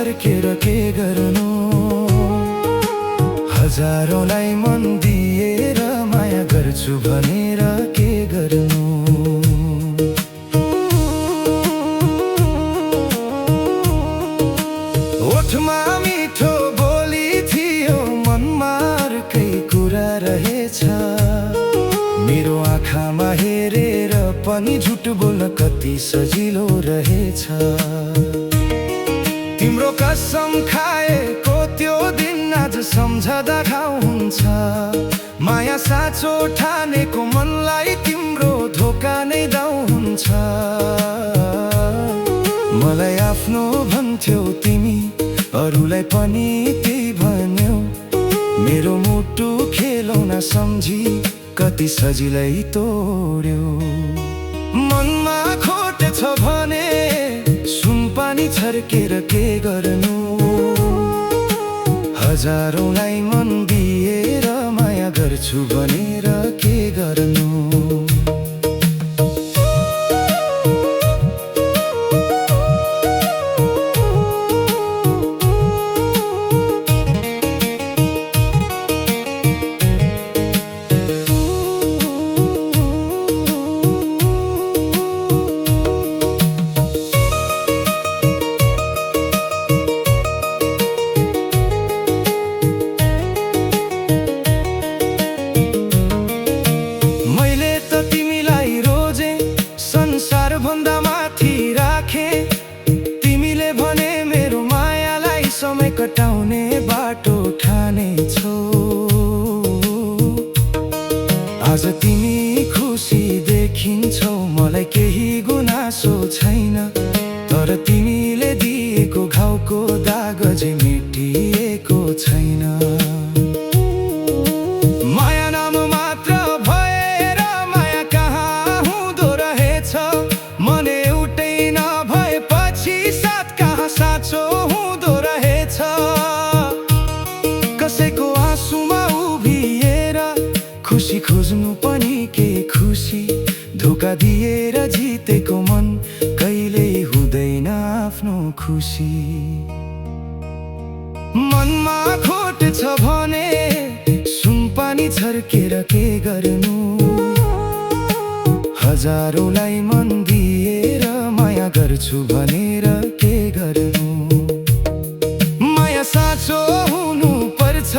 छर्केर के गर्नु, हजारौंलाई मन दिएर माया गर्छु भनेर के गर्नु। ओठमा मिठो बोली थियो, मनमा अर्कै कुरा रहेछ। मेरो आँखामा हेरेर पनि झुट बोल्न कति सजिलो रहेछ। तिम्रो कसम खाएको त्यो दिन आज सम्झदा घाउ हुन्छ। माया साँचो ठानेको मनलाई तिम्रो धोका नै दाउ हुन्छ। मलाई आफ्नो भन्थ्यौ तिमी, अरूलाई पनि त्यही भन्यौ। मेरो मुटु खेलौना सम्झी कति सजिलै तोड्यौ। मनमा खोट छ भने सुनपानी छर्केर के गर्नु, हजारौंलाई मन दिएर माया गर्छु भनेर के गर्नु। भन्दा माथि राखे तिमीले भने मेरो मायालाई समय कटाउने बाटो ठानेछौ। आज तिमी खुसी देखिन्छौ, मलाई केही गुनासो छैन। तर तिमीले दिएको घाउको दाग अझै मेटिएको छैन। माया नाम मात्र भएर माया कहाँ हुँदो रहेछ। मन एउटै नभएपछि साथ कहाँ साँचो हुँदो रहेछ। कसैको आँसुमा उभिएर खुसी खोज्नु पनि के खुसी। धोका दिएर जितेको मन कहिल्यै हुँदैन आफ्नो खुसी। मनमा खोट छ भने सुनपानी छर्केर के गर्नु, हजारौंलाई मन दिएर माया गर्छु भनेर के गर्नु। माया साँचो हुनु पर्छ,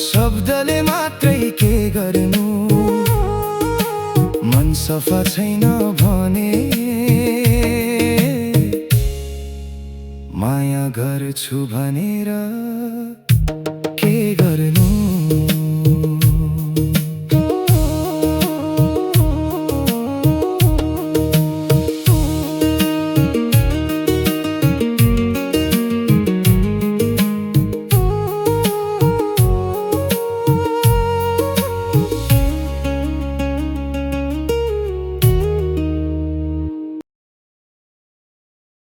शब्दले मात्रै के गर्नु। मन सफा छैन भने माया गर्छु भनेर